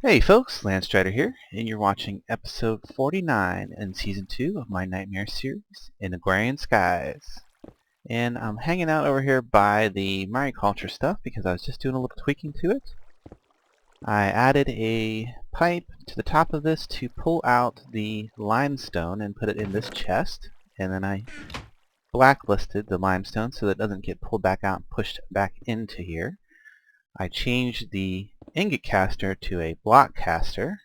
Hey folks, Landstryder here, and you're watching episode 49 in season 2 of my Nightmare series in Agrarian Skies. And I'm hanging out over here by the mariculture stuff because I was just doing a little tweaking to it. I added a pipe to the top of this to pull out the limestone and put it in this chest, and then I blacklisted the limestone so that it doesn't get pulled back out and pushed back into here. I changed the ingot caster to a block caster.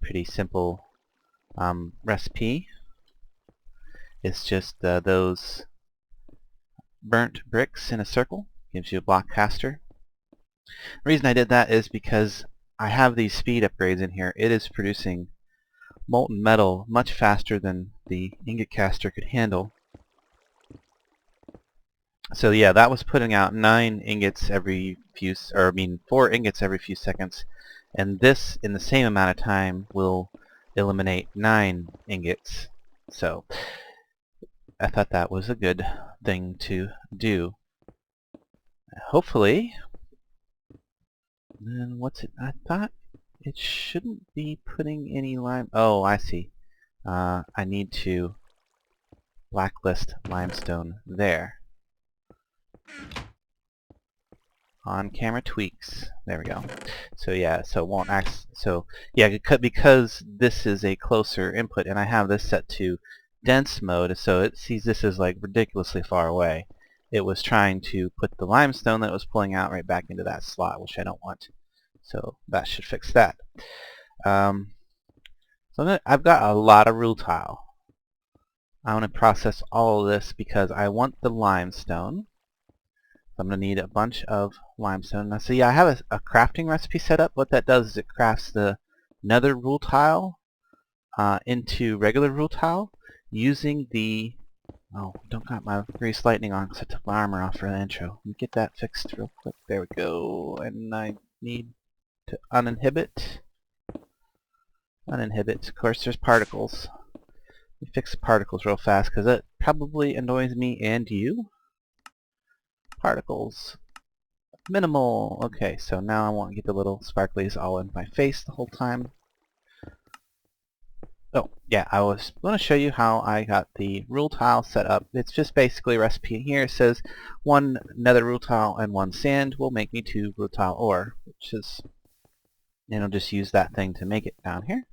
Pretty simple recipe. It's just those burnt bricks in a circle. Gives you a block caster. The reason I did that is because I have these speed upgrades in here. It is producing molten metal much faster than the ingot caster could handle. So yeah, that was putting out 4 ingots every few seconds, and this in the same amount of time will eliminate 9 ingots. So I thought that was a good thing to do. Hopefully, then what's it? I thought it shouldn't be putting any lime. Oh, I see. I need to blacklist limestone there. On camera tweaks. There we go. So yeah, so it won't act. So yeah, because this is a closer input, and I have this set to dense mode, so it sees this as like ridiculously far away. It was trying to put the limestone that it was pulling out right back into that slot, which I don't want. So that should fix that. So I've got a lot of rule tile. I want to process all of this because I want the limestone. So I'm going to need a bunch of limestone. Now, so yeah, I have a crafting recipe set up. What that does is it crafts the nether rule tile into regular rule tile using the... Oh, don't got my grease lightning on because I took my armor off for the intro. Let me get that fixed real quick. There we go. And I need to uninhibit. Uninhibit. Of course, there's particles. Let me fix the particles real fast because it probably annoys me and you. Particles. Minimal. Okay, so now I won't get the little sparklies all in my face the whole time. Oh, yeah, I was going to show you how I got the rule tile set up. It's just basically a recipe here. It says 1 nether rule tile and 1 sand will make me 2 rule tile ore, which is, and I'll just use that thing to make it down here.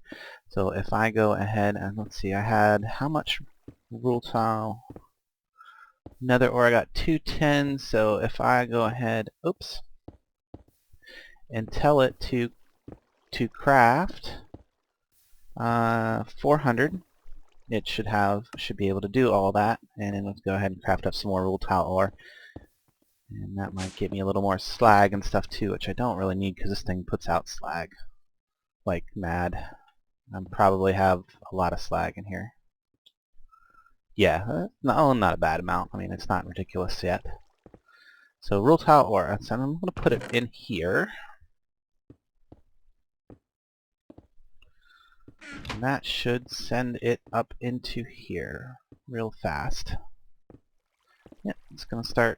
So if I go ahead and let's see, I had how much rule tile? Nether ore, I got 210, so if I go ahead, oops, and tell it to craft 400, it should be able to do all that. And then let's go ahead and craft up some more rule tile ore, and that might get me a little more slag and stuff too, which I don't really need because this thing puts out slag like mad. I probably have a lot of slag in here. Yeah, not a bad amount. I mean, it's not ridiculous yet. So rule tile ore, so I'm going to put it in here. And that should send it up into here real fast. Yep, it's going to start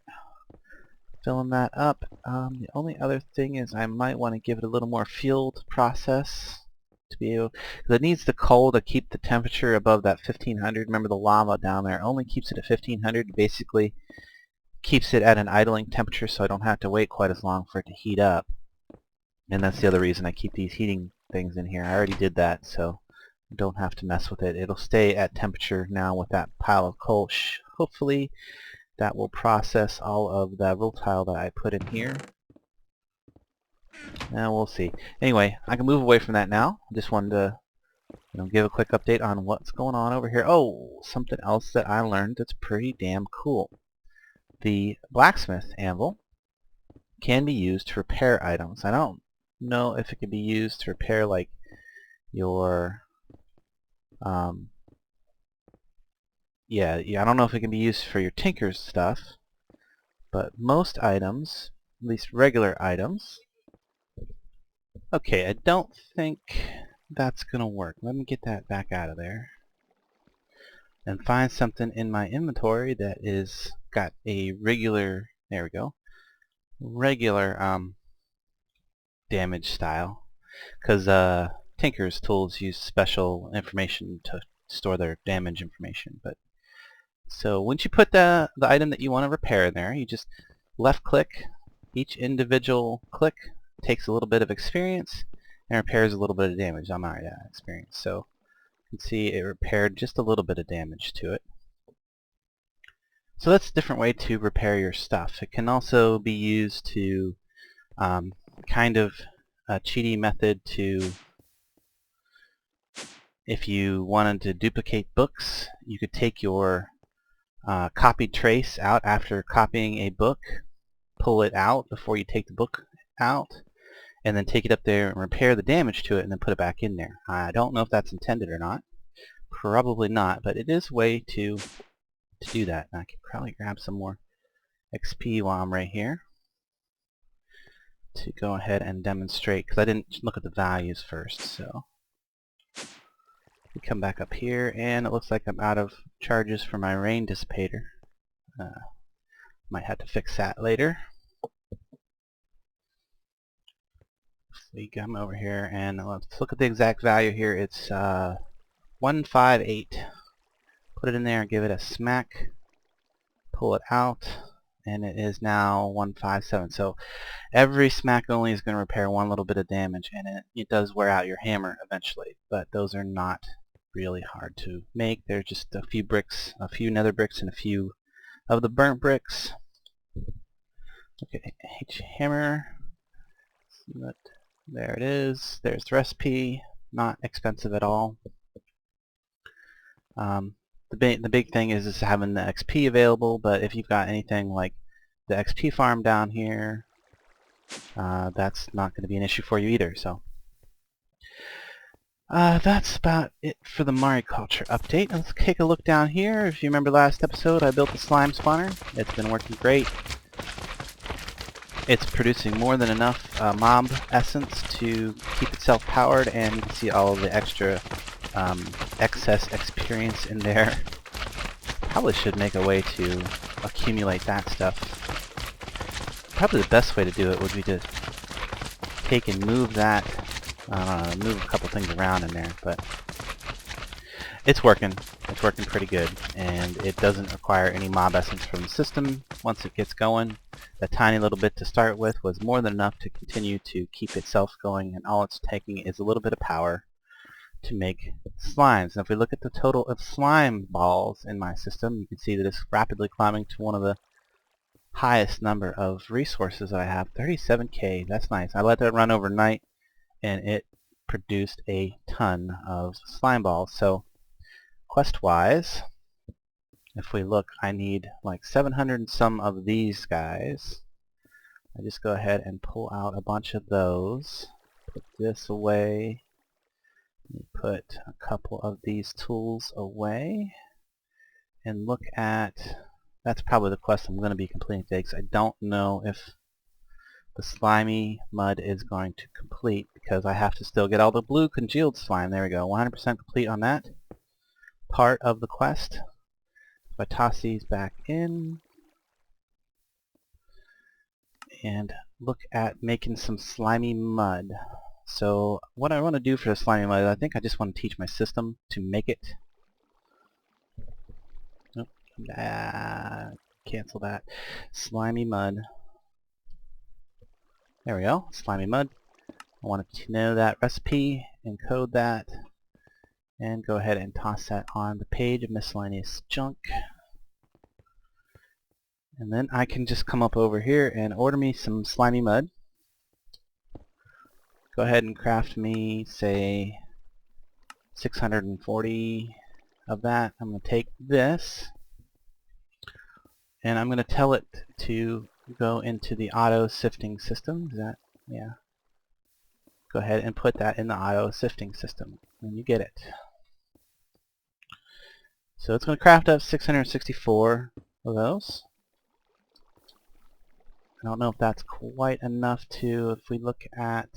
filling that up. The only other thing is I might want to give it a little more fuel to process to be able, because it needs the coal to keep the temperature above that 1500. Remember the lava down there only keeps it at 1500. Basically keeps it at an idling temperature so I don't have to wait quite as long for it to heat up. And that's the other reason I keep these heating things in here. I already did that, so don't have to mess with it. It'll stay at temperature now with that pile of coal. Hopefully that will process all of the rule tile that I put in here. And we'll see. Anyway, I can move away from that now. Just wanted to give a quick update on what's going on over here. Oh, something else that I learned that's pretty damn cool. The blacksmith anvil can be used to repair items. I don't know if it can be used to repair like your yeah, I don't know if it can be used for your tinker's stuff, but most items, at least regular items. Okay, I don't think that's gonna work. Let me get that back out of there and find something in my inventory that is got a regular, there we go, regular damage style. because Tinker's tools use special information to store their damage information. But so once you put the item that you want to repair in there, you just left click. Each individual click takes a little bit of experience and repairs a little bit of damage. I'm already at experience, so you can see it repaired just a little bit of damage to it. So that's a different way to repair your stuff. It can also be used to kind of a cheaty method to, if you wanted to duplicate books, you could take your copied trace out after copying a book, pull it out before you take the book out, and then take it up there and repair the damage to it and then put it back in there. I don't know if that's intended or not. Probably not, but it is a way to do that. And I could probably grab some more XP while I'm right here to go ahead and demonstrate, because I didn't look at the values first. So we come back up here, and it looks like I'm out of charges for my rain dissipator. Might have to fix that later. We come over here and let's look at the exact value here. It's 158. Put it in there and give it a smack. Pull it out, and it is now 157. So every smack only is going to repair one little bit of damage, and it does wear out your hammer eventually. But those are not really hard to make. They're just a few bricks, a few nether bricks, and a few of the burnt bricks. Okay, H hammer. There it is. There's the recipe. Not expensive at all. The big thing is having the XP available, but if you've got anything like the XP farm down here, that's not going to be an issue for you either. So that's about it for the mariculture update. Let's take a look down here. If you remember last episode, I built the slime spawner. It's been working great. It's producing more than enough mob essence to keep itself powered, and you can see all of the extra excess experience in there. Probably should make a way to accumulate that stuff. Probably the best way to do it would be to take and move that, move a couple things around in there, but it's working. It's working pretty good, and it doesn't require any mob essence from the system once it gets going. That tiny little bit to start with was more than enough to continue to keep itself going, and all it's taking is a little bit of power to make slimes. And if we look at the total of slime balls in my system, you can see that it's rapidly climbing to one of the highest number of resources that I have. 37k, that's nice. I let that run overnight, and it produced a ton of slime balls. So quest-wise, if we look, I need like 700 and some of these guys. I just go ahead and pull out a bunch of those. Put this away. Put a couple of these tools away. And look at, that's probably the quest I'm going to be completing today, because I don't know if the slimy mud is going to complete, because I have to still get all the blue congealed slime. There we go, 100% complete on that part of the quest. If I toss these back in and look at making some slimy mud. So what I want to do for the slimy mud, I think I just want to teach my system to make it. Nope. Cancel that. Slimy mud. There we go. Slimy mud. I want to know that recipe, encode that, and go ahead and toss that on the page of miscellaneous junk. And then I can just come up over here and order me some slimy mud. Go ahead and craft me, say, 640 of that. I'm going to take this, and I'm going to tell it to go into the auto sifting system. Is that, yeah. Go ahead and put that in the auto sifting system when you get it. So it's going to craft up 664 of those. I don't know if that's quite enough to, if we look at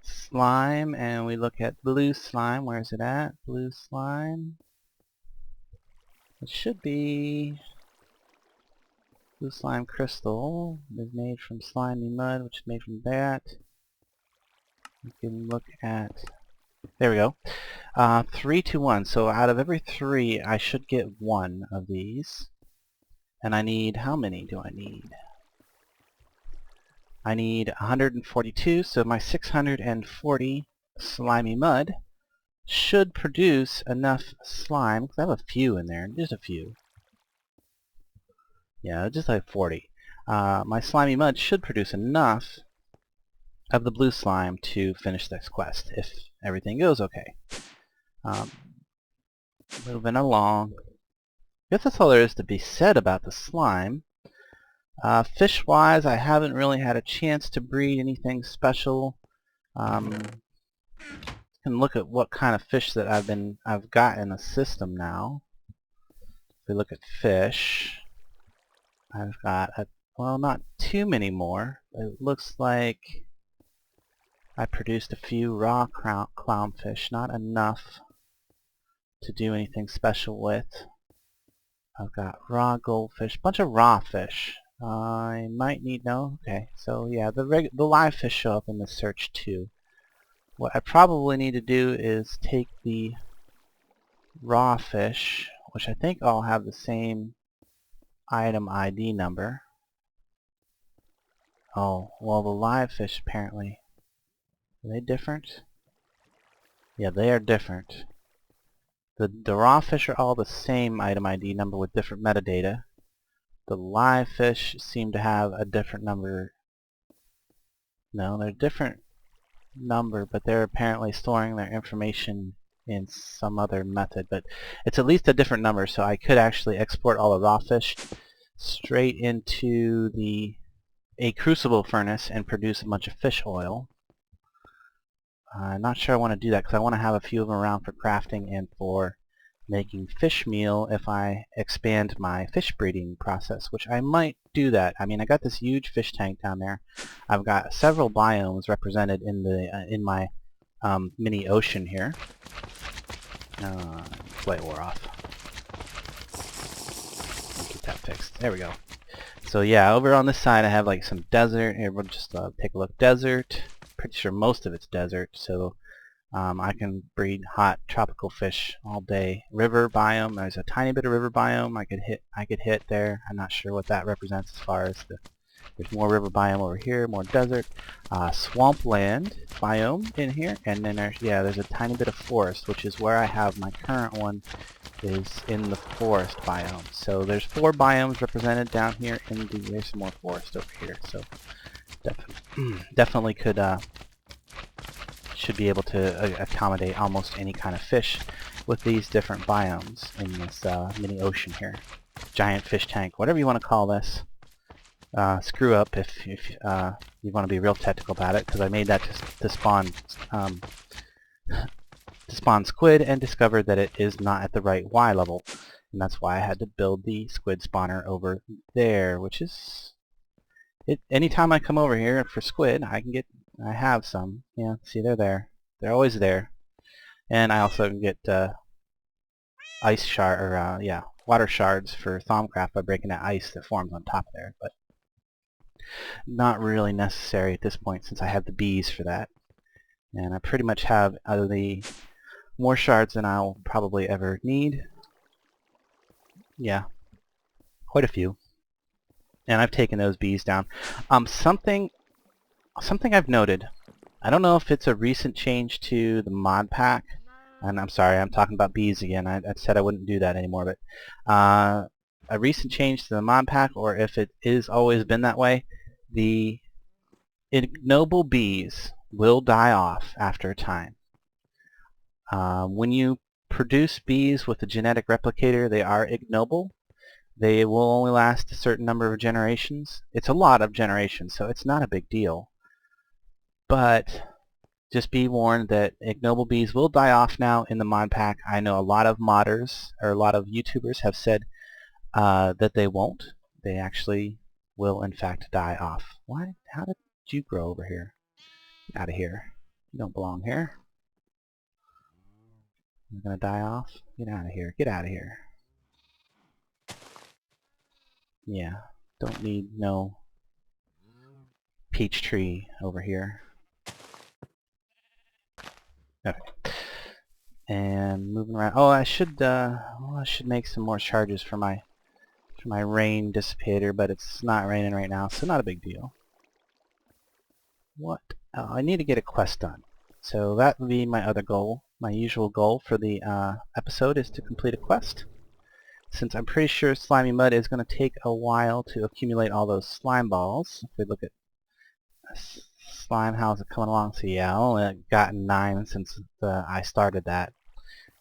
slime and we look at blue slime, where is it at? Blue slime. It should be blue slime crystal. Is made from slimy mud, which is made from that. We can look at, there we go. 3 to 1, so out of every 3 I should get 1 of these. And I need, how many do I need? I need 142, so my 640 slimy mud should produce enough slime, because I have a few in there, just a few. Yeah, just like 40. My slimy mud should produce enough of the blue slime to finish this quest, if everything goes okay. Moving along. I guess that's all there is to be said about the slime. Fish-wise, I haven't really had a chance to breed anything special. Can look at what kind of fish that I've got in the system now. If we look at fish, I've got well, not too many more. It looks like I produced a few raw clownfish, not enough to do anything special with. I've got raw goldfish, bunch of raw fish. I might need, no, okay, so yeah, the live fish show up in the search too. What I probably need to do is take the raw fish, which I think all have the same item ID number. Oh, well, the live fish apparently, are they different? Yeah, they are different. The raw fish are all the same item ID number with different metadata. The live fish seem to have a different number. No, they're different number, but they're apparently storing their information in some other method. But it's at least a different number, so I could actually export all the raw fish straight into a crucible furnace and produce a bunch of fish oil. I'm not sure I want to do that because I want to have a few of them around for crafting and for making fish meal if I expand my fish breeding process, which I might do that. I mean, I got this huge fish tank down there. I've got several biomes represented in my mini ocean here. Light wore off. Get that fixed. There we go. So yeah, over on this side I have like some desert. Here, we'll just take a look. Desert. Pretty sure most of it's desert, so I can breed hot tropical fish all day. River biome. There's a tiny bit of river biome I could hit there. I'm not sure what that represents as far as there's more river biome over here, more desert. Swampland biome in here, and then there's a tiny bit of forest, which is where I have my current one, is in the forest biome. So there's 4 biomes represented down here there's some more forest over here. So definitely should be able to accommodate almost any kind of fish with these different biomes in this mini ocean here. Giant fish tank, whatever you want to call this. Screw up if you want to be real technical about it, because I made that to spawn squid and discovered that it is not at the right Y level, and that's why I had to build the squid spawner over there, which is anytime I come over here for squid, I have some. Yeah, see, they're there. They're always there. And I also can get water shards for Thaumcraft by breaking that ice that forms on top of there, but not really necessary at this point since I have the bees for that. And I pretty much have more shards than I'll probably ever need. Yeah, quite a few. And I've taken those bees down. Something I've noted, I don't know if it's a recent change to the mod pack, and I'm sorry, I'm talking about bees again. I said I wouldn't do that anymore, but a recent change to the mod pack, or if it is always been that way, the ignoble bees will die off after a time. When you produce bees with a genetic replicator, they are ignoble. They will only last a certain number of generations. It's a lot of generations, so it's not a big deal. But just be warned that ignoble bees will die off now in the mod pack. I know a lot of modders, or a lot of YouTubers have said that they won't. They actually will in fact die off. Why? How did you grow over here? Get out of here. You don't belong here. You're gonna die off? Get out of here. Get out of here. Yeah. Don't need no peach tree over here. Okay. And moving around. Oh, I should make some more charges for my rain dissipator, but it's not raining right now, so not a big deal. What? Oh, I need to get a quest done. So that would be my other goal. My usual goal for the episode is to complete a quest. Since I'm pretty sure slimy mud is going to take a while to accumulate all those slime balls. If we look at slime, how's it coming along? So yeah, I only gotten 9 since I started that.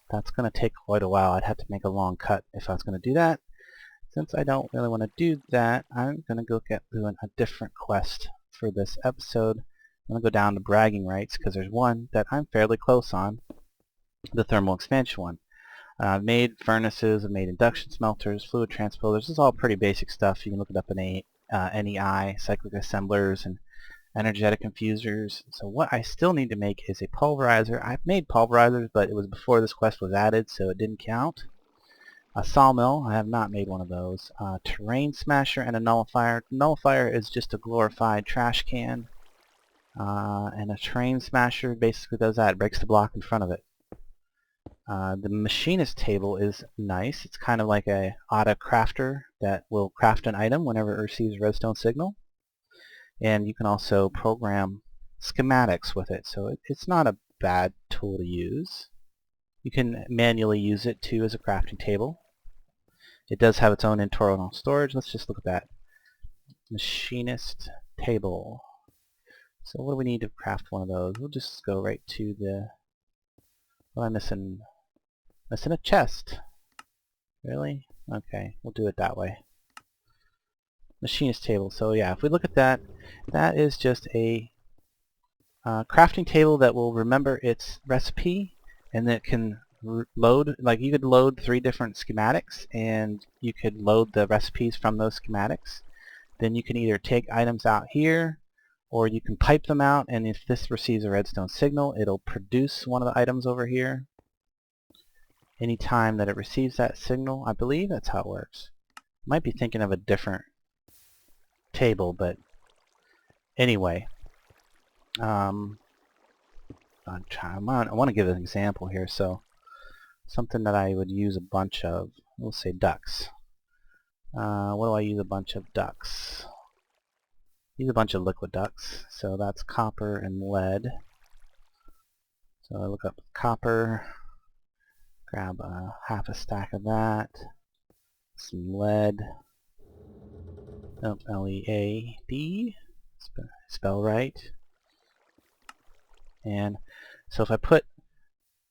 That's going to take quite a while. I'd have to make a long cut if I was going to do that. Since I don't really want to do that, I'm going to go get doing a different quest for this episode. I'm going to go down to bragging rights because there's one that I'm fairly close on, the thermal expansion one. I've made furnaces, I've made induction smelters, fluid transporters. This is all pretty basic stuff. You can look it up in NEI, cyclic assemblers, and energetic infusers. So what I still need to make is a pulverizer. I've made pulverizers, but it was before this quest was added, so it didn't count. A sawmill, I have not made one of those. Terrain smasher and a nullifier. Nullifier is just a glorified trash can. And a terrain smasher basically does that. It breaks the block in front of it. The machinist table is nice. It's kind of like a auto crafter that will craft an item whenever it receives a redstone signal. And you can also program schematics with it, so it's not a bad tool to use. You can manually use it too as a crafting table. It does have its own internal storage. Let's just look at that. Machinist table. So what do we need to craft one of those? We'll just go right to the... What am I missing? Missing a chest. Really? Okay, we'll do it that way. Machinist table. So yeah, if we look at that, that is just a crafting table that will remember its recipe, and that can load, like you could load 3 different schematics, and you could load the recipes from those schematics. Then you can either take items out here, or you can pipe them out, and if this receives a redstone signal, it'll produce one of the items over here. Anytime that it receives that signal, I believe that's how it works. Might be thinking of a different table, but anyway. I want to give an example here, so something that I would use a bunch of, we'll say ducks. What do I use a bunch of ducks? Use a bunch of liquid ducks, so that's copper and lead. So I look up copper, grab half a stack of that, some lead, L-E-A-D, spell right. And so if I put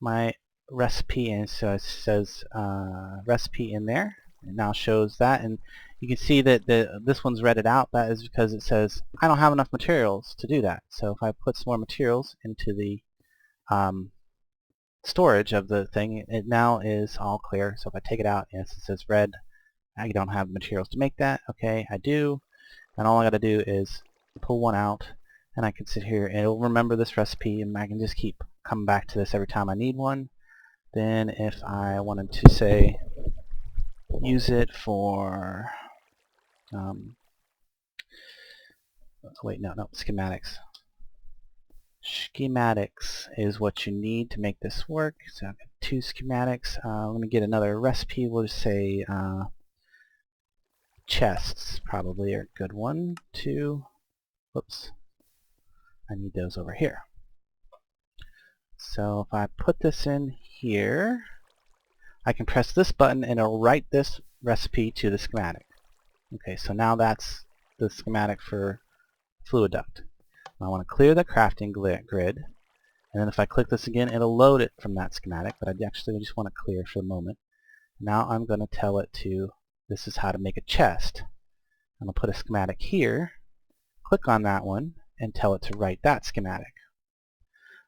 my recipe in, so it says recipe in there, it now shows that, and you can see that this one's read it out. That is because it says I don't have enough materials to do that. So if I put some more materials into the storage of the thing, it now is all clear. So if I take it out, yes, it says red. I don't have materials to make that. Okay, I do, and all I got to do is pull one out, and I can sit here and it'll remember this recipe, and I can just keep coming back to this every time I need one. Then if I wanted to say use it for wait, no, schematics. Schematics is what you need to make this work. So I've got 2 schematics. Let me get another recipe. We'll just say chests probably are a good one. 2. Whoops. I need those over here. So if I put this in here, I can press this button and it'll write this recipe to the schematic. Okay, so now that's the schematic for fluid duct. I want to clear the crafting grid, and then if I click this again, it'll load it from that schematic, but I actually just want to clear for the moment. Now I'm going to tell it to, this is how to make a chest. I'm going to put a schematic here, click on that one, and tell it to write that schematic.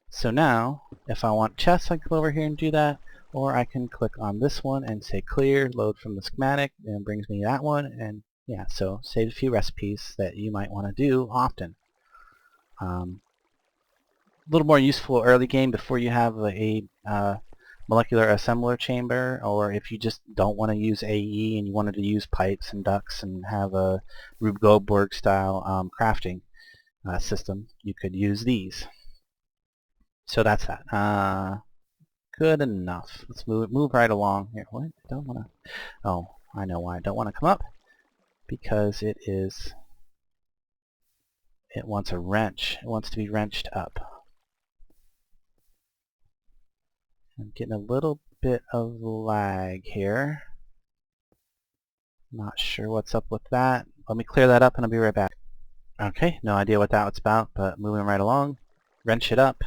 So now, if I want chests, I can go over here and do that, or I can click on this one and say clear, load from the schematic, and it brings me that one, and yeah, so save a few recipes that you might want to do often. A little more useful early game before you have a molecular assembler chamber, or if you just don't want to use AE and you wanted to use pipes and ducts and have a Rube Goldberg style crafting system, you could use these. So that's that. Good enough. Let's move right along here. What? I don't want to. Oh, I know why I don't want to come up. Because it wants a wrench. It wants to be wrenched up. I'm getting a little bit of lag here. Not sure what's up with that. Let me clear that up and I'll be right back. Okay, no idea what that was about, but moving right along. Wrench it up.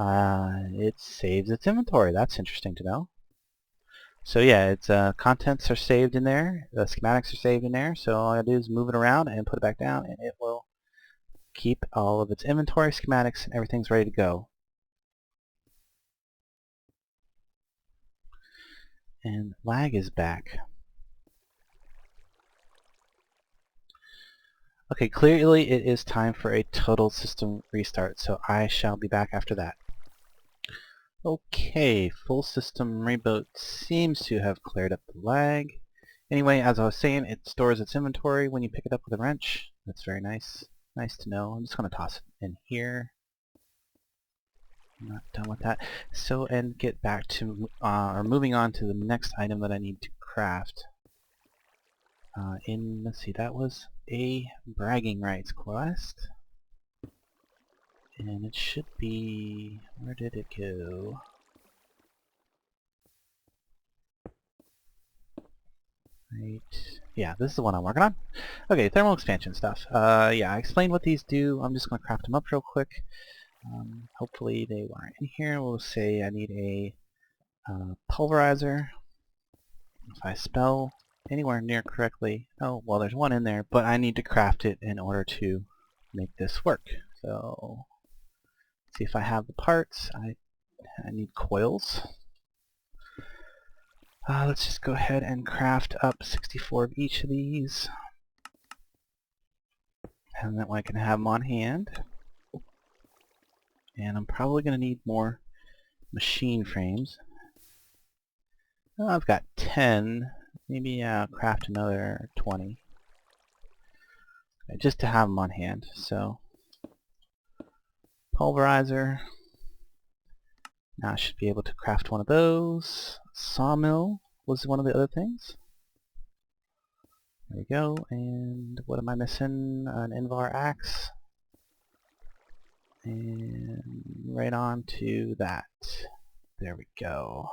It saves its inventory. That's interesting to know. So yeah, its contents are saved in there. The schematics are saved in there. So all I do is move it around and put it back down, and it will keep all of its inventory, schematics, and everything's ready to go. And lag is back. Okay, clearly it is time for a total system restart, so I shall be back after that. Okay, full system reboot seems to have cleared up the lag. Anyway, as I was saying, it stores its inventory when you pick it up with a wrench. That's very nice. Nice to know. I'm just going to toss it in here. I'm not done with that. So, and get back to, or moving on to the next item that I need to craft. Let's see, that was a bragging rights quest. And it should be, where did it go? Right, yeah, this is the one I'm working on. Okay, thermal expansion stuff. Yeah, I explained what these do. I'm just going to craft them up real quick. Hopefully they weren't in here. We'll say I need a pulverizer. If I spell anywhere near correctly, oh, well there's one in there, but I need to craft it in order to make this work. So, see if I have the parts. I need coils. Let's just go ahead and craft up 64 of each of these. And that way I can have them on hand. And I'm probably going to need more machine frames. Oh, I've got 10. Maybe craft another 20. Just to have them on hand. So, pulverizer. Now I should be able to craft one of those. Sawmill was one of the other things. There we go. And what am I missing? An Invar axe. And right on to that. There we go.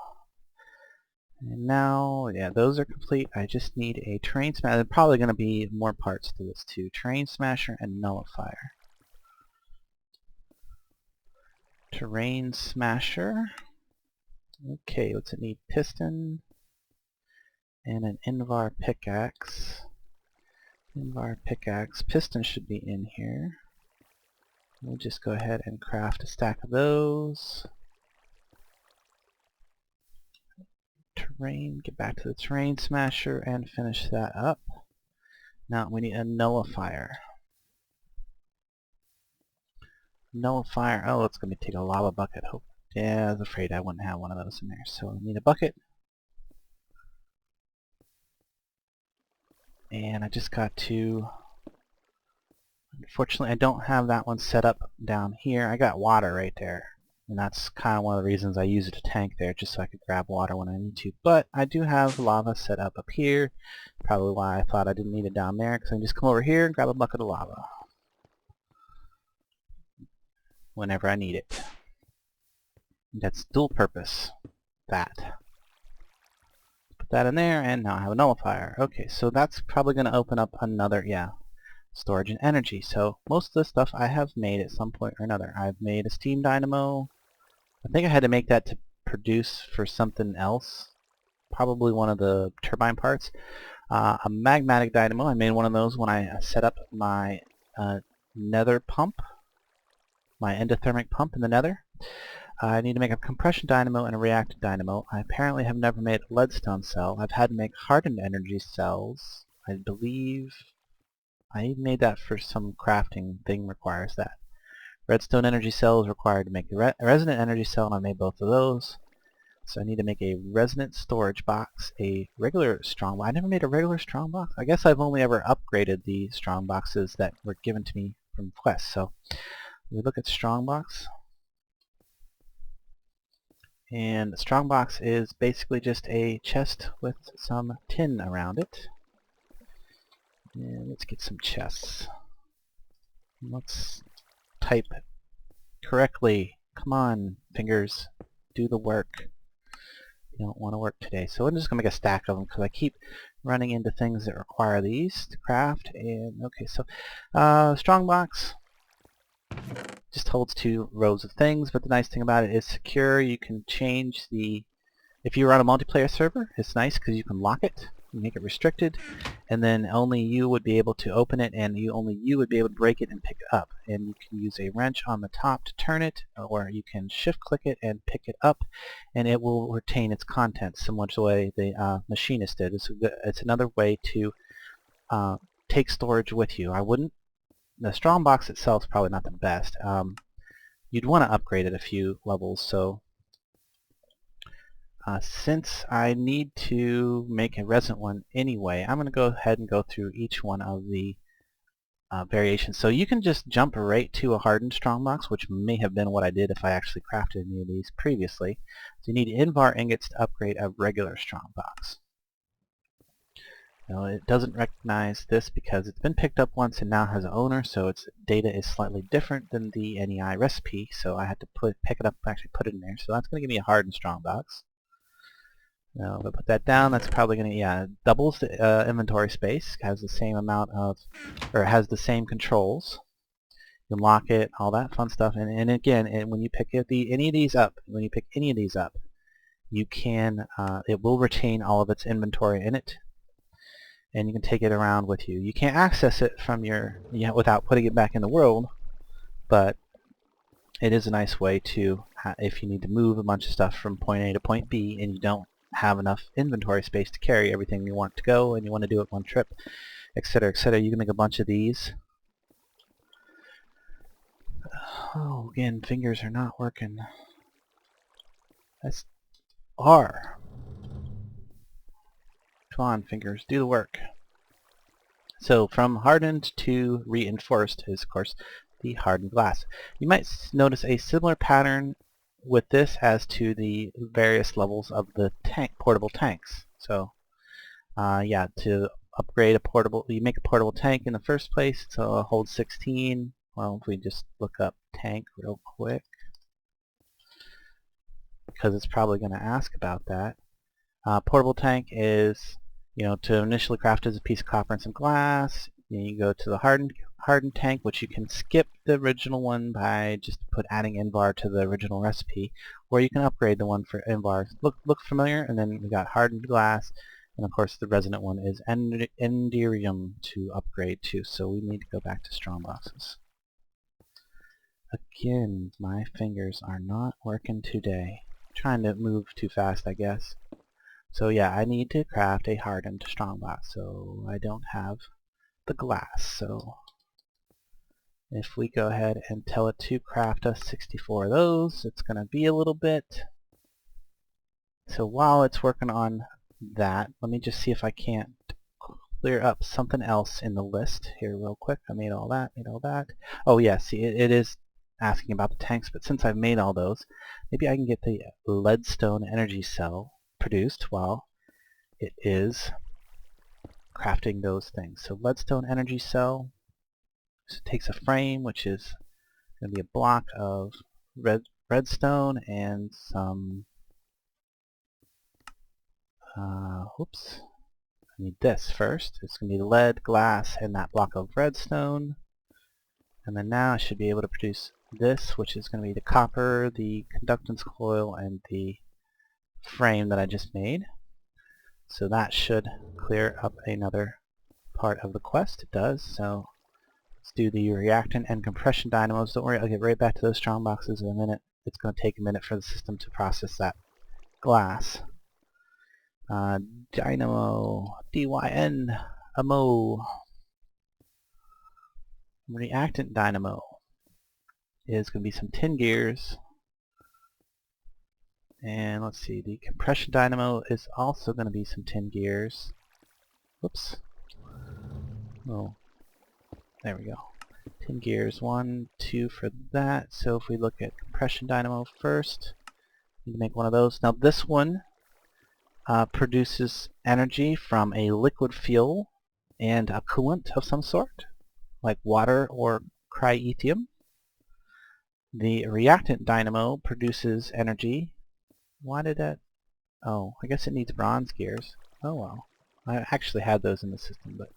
And now, yeah, those are complete. I just need a terrain smasher. There's probably going to be more parts to this too. Terrain smasher and nullifier. Terrain smasher. Okay, what's it need? Piston and an Invar pickaxe. Invar pickaxe. Piston should be in here. We'll just go ahead and craft a stack of those. Terrain, get back to the terrain smasher and finish that up. Now we need a nullifier. Nullifier, oh, it's going to take a lava bucket. Oh, yeah, I was afraid I wouldn't have one of those in there. So I need a bucket. And I just got to, unfortunately I don't have that one set up down here. I got water right there. And that's kind of one of the reasons I use it to tank there, just so I could grab water when I need to. But I do have lava set up here. Probably why I thought I didn't need it down there, because I can just come over here and grab a bucket of lava whenever I need it. That's dual purpose. That. Put that in there, and now I have a nullifier. Okay, so that's probably going to open up another, yeah, storage and energy. So most of the stuff I have made at some point or another. I've made a steam dynamo. I think I had to make that to produce for something else. Probably one of the turbine parts. A magmatic dynamo. I made one of those when I set up my nether pump. My endothermic pump in the nether. I need to make a compression dynamo and a reactive dynamo. I apparently have never made a leadstone cell. I've had to make hardened energy cells. I believe I made that for some crafting thing requires that. Redstone energy cell is required to make the resonant energy cell, and I made both of those. So I need to make a resonant storage box, a regular strong box. I never made a regular strong box. I guess I've only ever upgraded the strong boxes that were given to me from quests. So we look at strong box. And the strongbox is basically just a chest with some tin around it. And let's get some chests. Let's type correctly. Come on, fingers, do the work. You don't want to work today. So I'm just going to make a stack of them because I keep running into things that require these to craft. And okay, so strongbox just holds 2 rows of things, but the nice thing about it is secure. You can change the, if you run a multiplayer server, it's nice because you can lock it, make it restricted, and then only you would be able to open it, and only you would be able to break it and pick it up. And you can use a wrench on the top to turn it, or you can shift click it and pick it up, and it will retain its contents, similar to the way the machinist did. It's another way to take storage with you. I wouldn't, the strongbox itself is probably not the best. You'd want to upgrade it a few levels, so since I need to make a resin one anyway, I'm going to go ahead and go through each one of the variations. So you can just jump right to a hardened strongbox, which may have been what I did if I actually crafted any of these previously. So you need Invar ingots to upgrade a regular strongbox. Now it doesn't recognize this because it's been picked up once and now has an owner, so its data is slightly different than the NEI recipe, so I had to pick it up and actually put it in there. So that's going to give me a hardened strongbox. Now if I put that down, that's probably going to, yeah, doubles the inventory space, has the same amount of, or has the same controls. You can lock it, all that fun stuff, and again, when you pick any of these up, you can, it will retain all of its inventory in it, and you can take it around with you. You can't access it from your, without putting it back in the world, but it is a nice way to, if you need to move a bunch of stuff from point A to point B and you don't have enough inventory space to carry everything you want to go and you want to do it one trip, etc., etc., you can make a bunch of these. Oh, again, fingers are not working. That's R. Come on, fingers, do the work. So from hardened to reinforced is, of course, the hardened glass. You might notice a similar pattern with this as to the various levels of the portable tanks. So yeah, to upgrade a portable, you make a portable tank in the first place, so it holds 16. Well, if we just look up tank real quick, because it's probably going to ask about that. Portable tank is, to initially craft as a piece of copper and some glass. Then you go to the hardened tank, which you can skip the original one by just adding Invar to the original recipe, or you can upgrade the one for Invar. Look familiar? And then we got hardened glass, and of course the resonant one is Enderium to upgrade to. So we need to go back to strongboxes. Again, my fingers are not working today. Trying to move too fast, I guess. So yeah, I need to craft a hardened strongbox, so I don't have the glass. So if we go ahead and tell it to craft us 64 of those, it's going to be a little bit. So while it's working on that, let me just see if I can't clear up something else in the list here real quick. I made all that, Oh yeah, see, it is asking about the tanks, but since I've made all those, maybe I can get the leadstone energy cell produced while it is crafting those things. So leadstone energy cell, so it takes a frame, which is going to be a block of redstone and some, oops, I need this first. It's going to be lead, glass, and that block of redstone. And then now I should be able to produce this, which is going to be the copper, the conductance coil, and the frame that I just made. So that should clear up another part of the quest. It does. So let's do the reactant and compression dynamos. Don't worry, I'll get right back to those strong boxes in a minute. It's going to take a minute for the system to process that glass. Dynamo, D-Y-N-A-M-O. Reactant dynamo is going to be some tin gears. And let's see, the compression dynamo is also going to be some tin gears. Whoops. Oh, there we go. Tin gears, 1, 2 for that. So if we look at compression dynamo first, Need to make one of those. Now this one produces energy from a liquid fuel and a coolant of some sort, like water or cryethium. The reactant dynamo produces energy. Why did that? Oh, I guess it needs bronze gears. Oh well. I actually had those in the system, but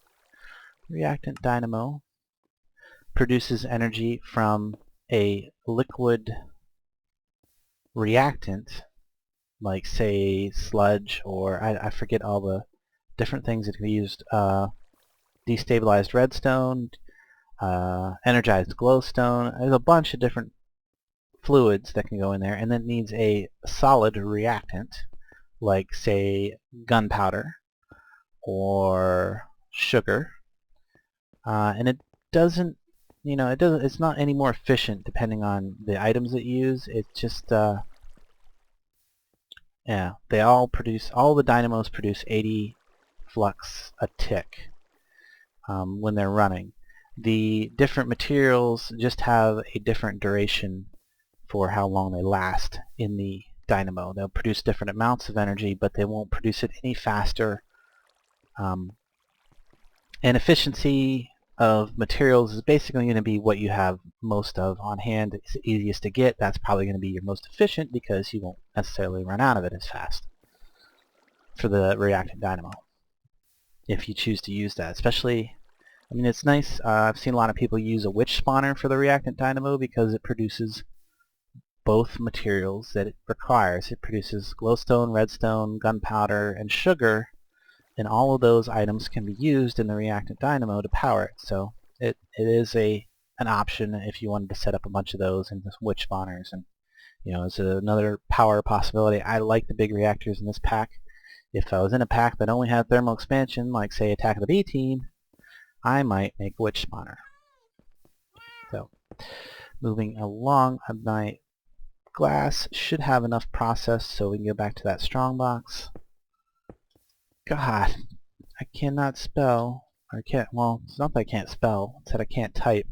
reactant dynamo produces energy from a liquid reactant, like say sludge, or I forget all the different things that can be used. Destabilized redstone, energized glowstone. There's a bunch of different fluids that can go in there, and then it needs a solid reactant, like say gunpowder or sugar, and it doesn't, it's not any more efficient depending on the items that you use. It's just, yeah, all the dynamos produce 80 flux a tick when they're running. The different materials just have a different duration for how long they last in the dynamo. They'll produce different amounts of energy, but they won't produce it any faster. And efficiency of materials is basically going to be what you have most of on hand. It's the easiest to get. That's probably going to be your most efficient because you won't necessarily run out of it as fast for the reactant dynamo, if you choose to use that. Especially, I mean, it's nice. I've seen a lot of people use a witch spawner for the reactant dynamo because it produces both materials that it requires. It produces glowstone, redstone, gunpowder, and sugar, and all of those items can be used in the reactant dynamo to power it. So it is an option if you wanted to set up a bunch of those and just witch spawners, and it's another power possibility. I like the big reactors in this pack. If I was in a pack that only had thermal expansion, like say Attack of the B Team, I might make a witch spawner. So moving along, my glass should have enough process so we can go back to that strongbox. God, I cannot spell. I can't, well, it's not that I can't spell, it's that I can't type.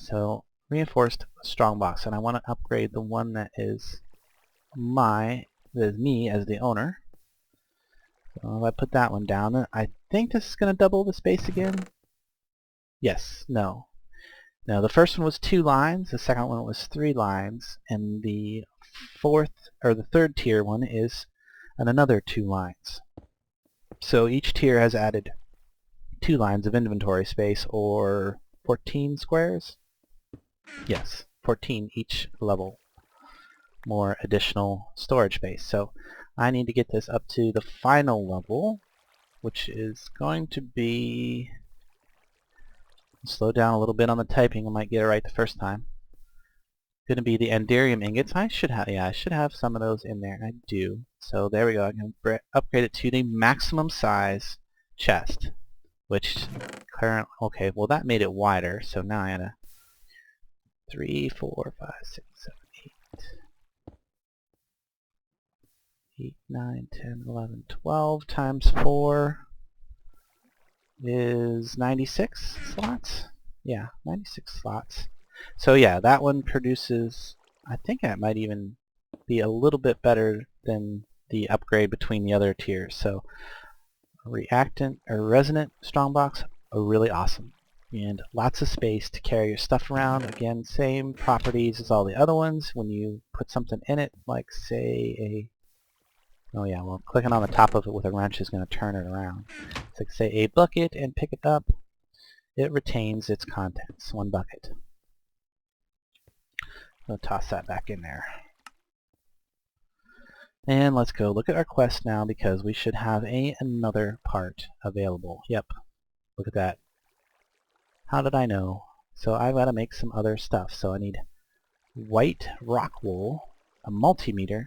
So, reinforced strongbox, and I want to upgrade the one that is me as the owner. So if I put that one down, I think this is going to double the space again. Yes, no. Now the first one was 2 lines, the second one was 3 lines, and the third tier one is another 2 lines. So each tier has added 2 lines of inventory space, or 14 squares? Yes, 14 each level. More additional storage space. So I need to get this up to the final level, which is going to be... slow down a little bit on the typing. I might get it right the first time. Going to be the Andarium ingots. I should have some of those in there. I do. So there we go. I can upgrade it to the maximum size chest, which okay, well that made it wider. So now I gotta 3, 4, 5, 6, 7, 8, 9, 10, 11, 12 times 4 is 96 slots. Yeah, 96 slots. So yeah, that one produces, I think that might even be a little bit better than the upgrade between the other tiers. So reactant or resonant strongbox are really awesome, and lots of space to carry your stuff around. Again, same properties as all the other ones. When you put something in it, like say clicking on the top of it with a wrench is going to turn it around. It's like say a bucket and pick it up. It retains its contents, 1 bucket. I'll toss that back in there. And let's go look at our quest now, because we should have another part available. Yep, look at that. How did I know? So I've got to make some other stuff. So I need white rock wool, a multimeter.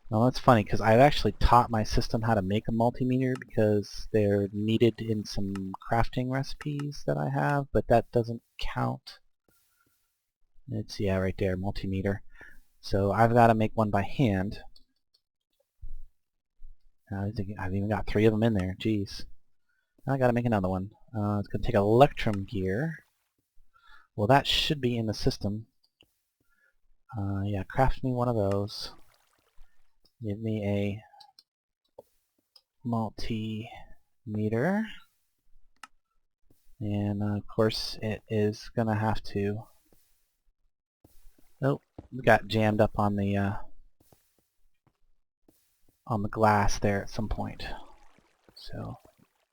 Well, that's funny because I've actually taught my system how to make a multimeter because they're needed in some crafting recipes that I have, but that doesn't count. It's, yeah, right there, multimeter. So I've got to make one by hand. I've even got 3 of them in there. Jeez. Now I got to make another one. It's going to take electrum gear. Well, that should be in the system. Yeah, craft me one of those. Give me a multimeter. And of course it is gonna have to... Oh, we got jammed up on the glass there at some point. So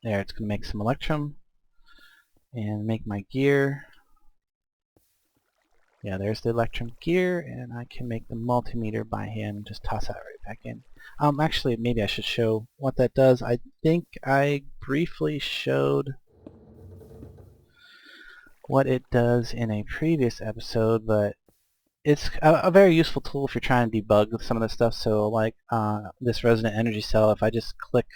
there, it's gonna make some electrum and make my gear. Yeah, there's the electrum gear, and I can make the multimeter by hand and just toss that right back in. Actually, maybe I should show what that does. I think I briefly showed what it does in a previous episode, but it's a very useful tool if you're trying to debug some of this stuff. So like this resonant energy cell, if I just click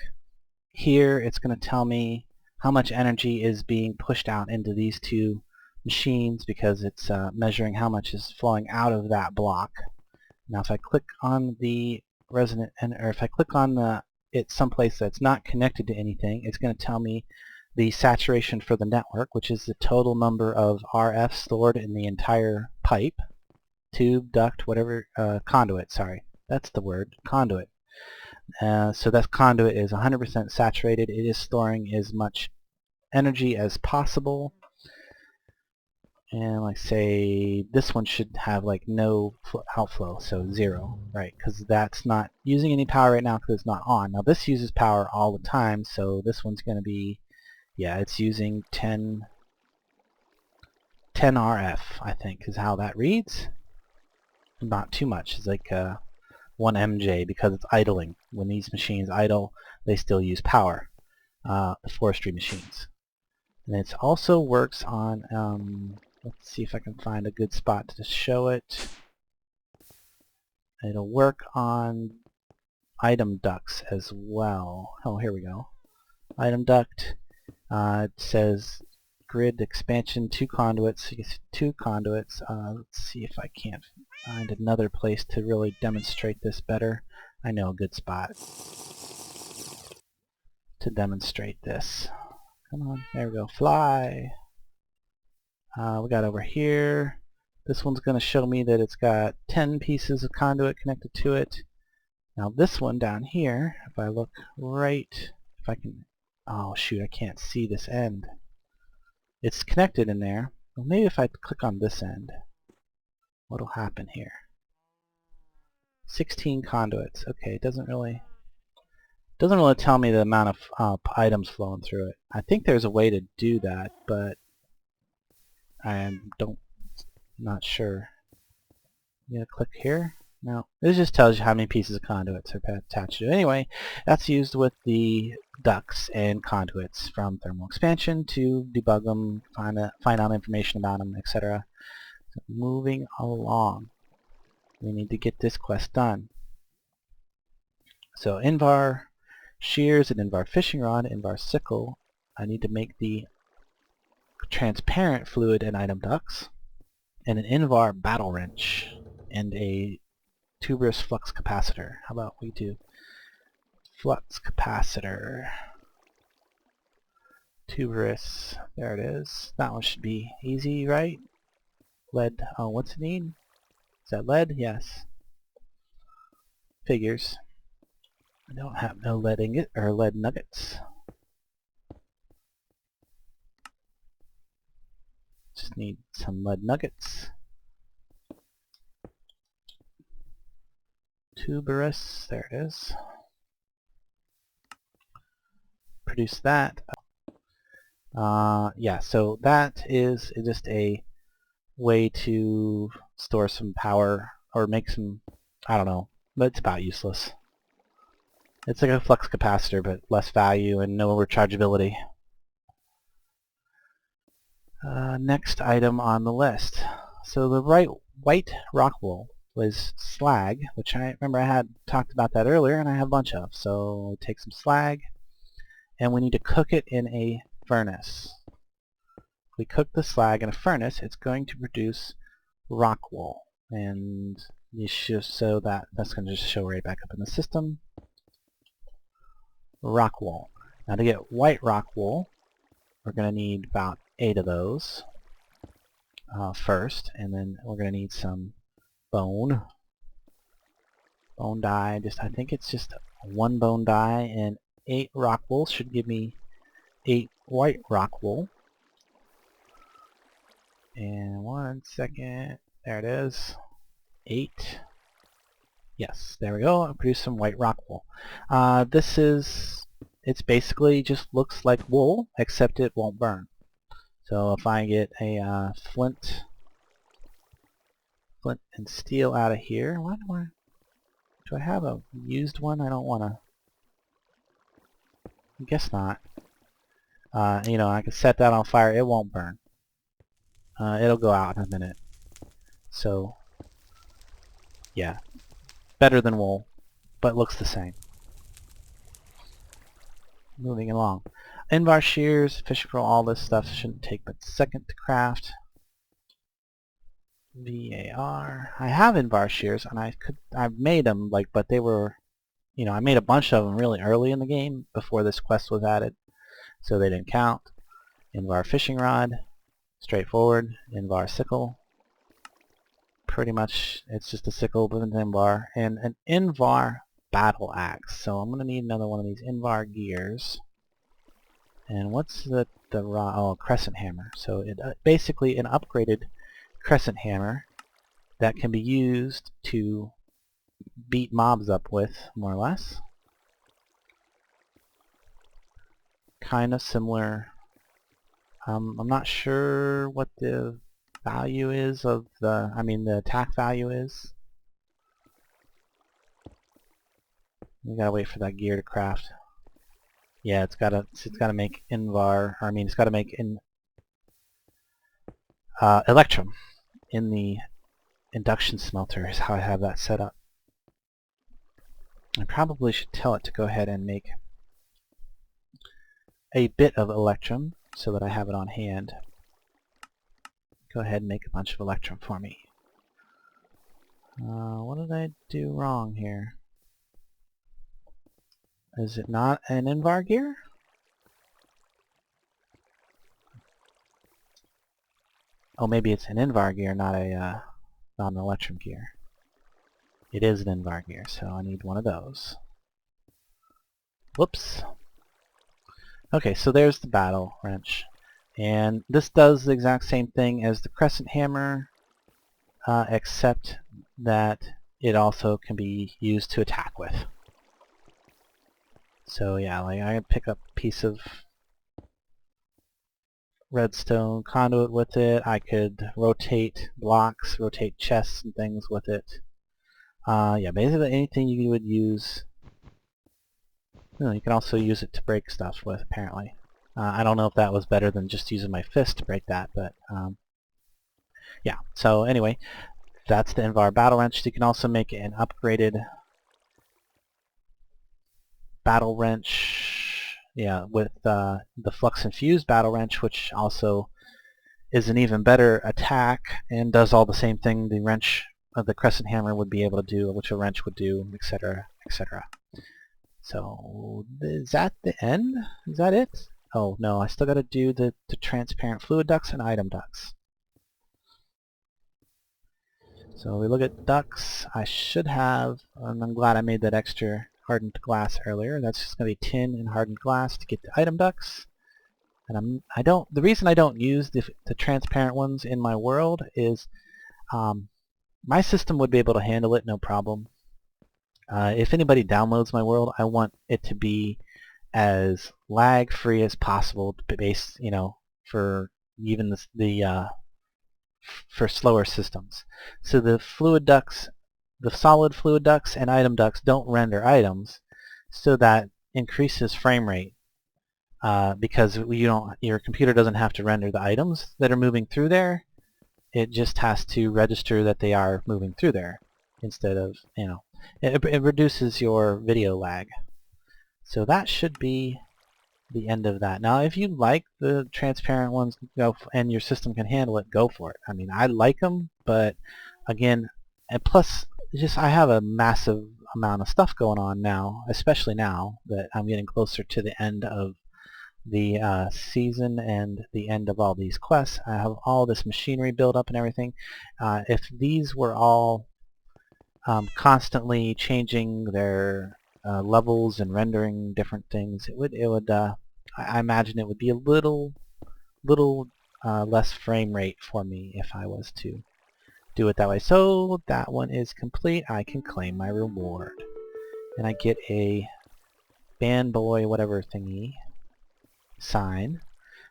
here, it's going to tell me how much energy is being pushed out into these two machines because it's measuring how much is flowing out of that block. Now if I click on the resonant, or if I click on it someplace that's not connected to anything, it's going to tell me the saturation for the network, which is the total number of RF stored in the entire pipe, tube, duct, whatever, conduit, sorry. That's the word, conduit. So that conduit is 100% saturated. It is storing as much energy as possible. And like say this one should have like no outflow, so 0, right? Because that's not using any power right now because it's not on. Now this uses power all the time, so this one's going to be, yeah, it's using 10 RF, I think, is how that reads. Not too much. It's like 1 MJ because it's idling. When these machines idle, they still use power, the forestry machines. And it also works on, let's see if I can find a good spot to show it. It'll work on item ducts as well. Oh, here we go. Item duct, it says grid expansion, 2 conduits. You can see 2 conduits. Let's see if I can't find another place to really demonstrate this better. I know a good spot to demonstrate this. Come on, there we go. Fly. We got over here. This one's going to show me that it's got 10 pieces of conduit connected to it. Now this one down here, if I look right, if I can, oh shoot, I can't see this end. It's connected in there. Well, maybe if I click on this end, what'll happen here? 16 conduits. Okay, it doesn't really tell me the amount of items flowing through it. I think there's a way to do that, but I'm not sure. You gonna click here? No. This just tells you how many pieces of conduits are attached to it. Anyway, that's used with the ducts and conduits from thermal expansion to debug them, find out information about them, etc. So moving along. We need to get this quest done. So Invar shears, an Invar fishing rod, Invar sickle. I need to make the transparent fluid and item ducts, and an Invar battle wrench, and a tuberous flux capacitor. How about we do flux capacitor, tuberous, there it is. That one should be easy, right? Lead, oh, what's it need? Is that lead? Yes. Figures. I don't have no lead ingot, or lead nuggets. Just need some lead nuggets. Tuberous, there it is. Produce that. Yeah, so that is just a way to store some power or make some, I don't know, but it's about useless. It's like a flux capacitor but less value and no rechargeability. Next item on the list. So the white rock wool was slag, which I remember I had talked about that earlier and I have a bunch of. So take some slag and we need to cook it in a furnace. If we cook the slag in a furnace, it's going to produce rock wool, and you should, so that's going to just show right back up in the system. Rock wool. Now to get white rock wool, we're going to need about 8 of those first, and then we're going to need some bone dye. I think it's just 1 bone dye, and 8 rock wool should give me 8 white rock wool. And 1 second, there it is, 8. Yes, there we go. I produced some white rock wool. It's basically just looks like wool, except it won't burn. So if I get a flint and steel out of here, do I have a used one? I don't want to. I guess not. You know, I can set that on fire. It won't burn. It'll go out in a minute. So, yeah, better than wool, but looks the same. Moving along. Invar shears, fishing pole, all this stuff shouldn't take but a second to craft. VAR. I have Invar shears, and I've made them, but they were, you know, I made a bunch of them really early in the game before this quest was added, so they didn't count. Invar fishing rod, straightforward. Invar sickle. Pretty much, it's just a sickle with an Invar, and an Invar battle axe. So I'm going to need another one of these Invar gears. And what's the rod? Oh, crescent hammer. So it basically an upgraded crescent hammer that can be used to beat mobs up with, more or less. Kind of similar. I'm not sure what the value is of the attack value is. We gotta wait for that gear to craft. Yeah, it's gotta make Invar, or it's gotta make Electrum in the induction smelter is how I have that set up. I probably should tell it to go ahead and make a bit of Electrum so that I have it on hand. Go ahead and make a bunch of Electrum for me. What did I do wrong here? Is it not an Invar gear? Oh, maybe it's an Invar gear, not an Electrum gear. It is an Invar gear, so I need one of those. Whoops. Okay, so there's the battle wrench. And this does the exact same thing as the crescent hammer, except that it also can be used to attack with. So yeah, like I could pick up a piece of redstone conduit with it. I could rotate blocks, rotate chests and things with it. Yeah, basically anything you would use. You can also use it to break stuff with, apparently. I don't know if that was better than just using my fist to break that, but yeah. So anyway, that's the Invar battle wrench. You can also make an upgraded battle wrench, yeah, with the flux infused battle wrench, which also is an even better attack and does all the same thing the wrench of the crescent hammer would be able to do, which a wrench would do, etc., etc. So is that the end? Is that it? Oh no, I still got to do the transparent fluid ducts and item ducts. So we look at ducts. I should have, and I'm glad I made that extra hardened glass earlier. That's just going to be tin and hardened glass to get the item ducts. And the reason I don't use the transparent ones in my world is my system would be able to handle it no problem. If anybody downloads my world, I want it to be as lag-free as possible, based, for even for slower systems. So the fluid ducts, the solid fluid ducts and item ducts don't render items, so that increases frame rate because your computer doesn't have to render the items that are moving through there. It just has to register that they are moving through there instead of, it reduces your video lag. So that should be the end of that. Now, if you like the transparent ones, and your system can handle it, go for it. I like them, but again, and plus, I have a massive amount of stuff going on now, especially now that I'm getting closer to the end of the season and the end of all these quests. I have all this machinery built up and everything. If these were all constantly changing their levels and rendering different things, I imagine it would be a little less frame rate for me if I was to do it that way. So that one is complete. I can claim my reward. And I get a fanboy whatever thingy sign.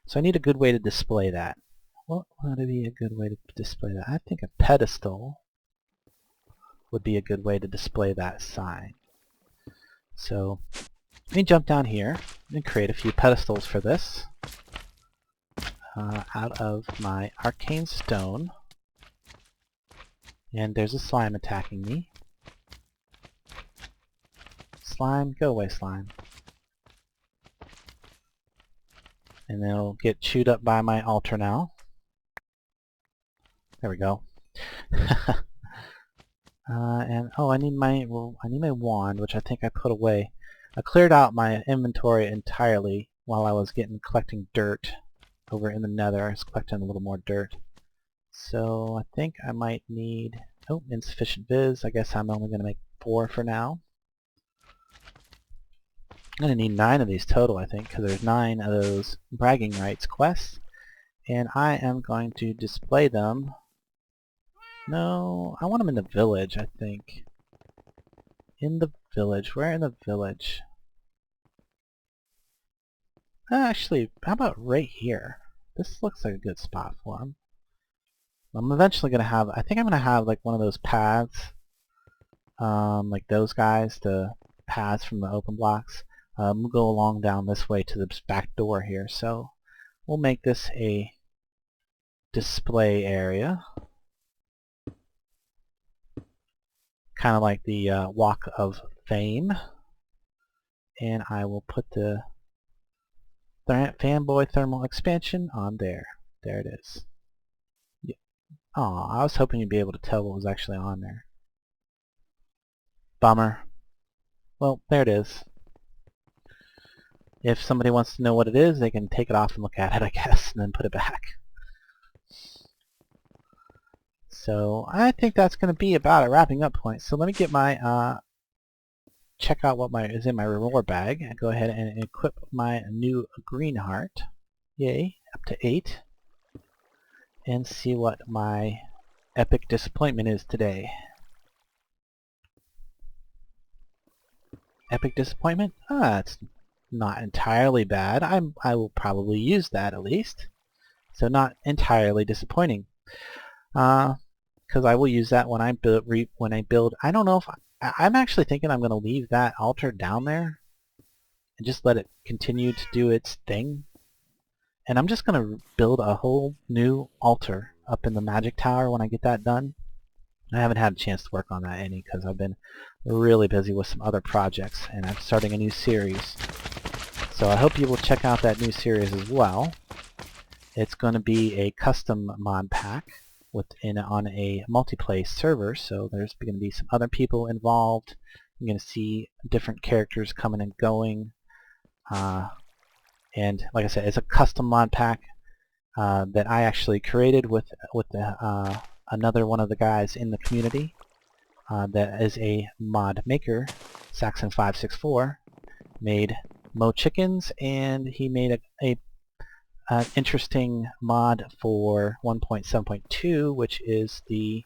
So I need a good way to display that. What would be a good way to display that? I think a pedestal would be a good way to display that sign. So let me jump down here and create a few pedestals for this out of my arcane stone. And there's a slime attacking me. Slime, go away, slime. And then it'll get chewed up by my altar now. There we go. And oh, I need my wand, which I think I put away. I cleared out my inventory entirely while I was collecting dirt over in the Nether. I was collecting a little more dirt. So I think I might need, oh, insufficient viz. I guess I'm only going to make 4 for now. I'm going to need 9 of these total, I think, because there's 9 of those bragging rights quests. And I am going to display them. No, I want them in the village, I think. In the village. Where in the village? Actually, how about right here? This looks like a good spot for them. I'm eventually going to have, I think I'm going to have like one of those paths, like those guys, the paths from the open blocks. We'll go along down this way to this back door here. So we'll make this a display area. Kind of like the Walk of Fame. And I will put the fanboy thermal expansion on there. There it is. Yeah. Aw, I was hoping you'd be able to tell what was actually on there. Bummer. Well, there it is. If somebody wants to know what it is, they can take it off and look at it, I guess, and then put it back. So I think that's going to be about a wrapping up point. So let me get my check out what is in my reward bag and go ahead and equip my new green heart. Yay, up to 8. And see what my epic disappointment is today. Epic disappointment? It's not entirely bad. I will probably use that at least. So not entirely disappointing. Because I will use that when I build. I don't know if I'm actually thinking I'm going to leave that altar down there and just let it continue to do its thing. And I'm just going to build a whole new altar up in the magic tower when I get that done. I haven't had a chance to work on that any because I've been really busy with some other projects and I'm starting a new series. So I hope you will check out that new series as well. It's going to be a custom mod pack on a multiplayer server, so there's going to be some other people involved. You're going to see different characters coming and going. And like I said, it's a custom mod pack that I actually created with another one of the guys in the community that is a mod maker, Saxon564, made Mo Chickens, and he made an interesting mod for 1.7.2, which is the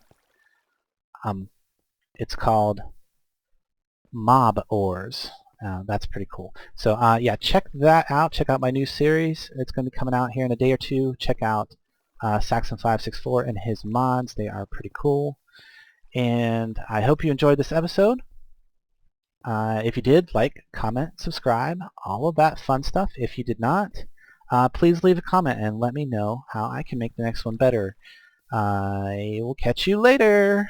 it's called Mob Ores. That's pretty cool. So yeah, check that out. Check out my new series. It's going to be coming out here in a day or two. Check out Saxon564 and his mods. They are pretty cool. And I hope you enjoyed this episode. If you did, like, comment, subscribe, all of that fun stuff. If you did not, please leave a comment and let me know how I can make the next one better. I will catch you later.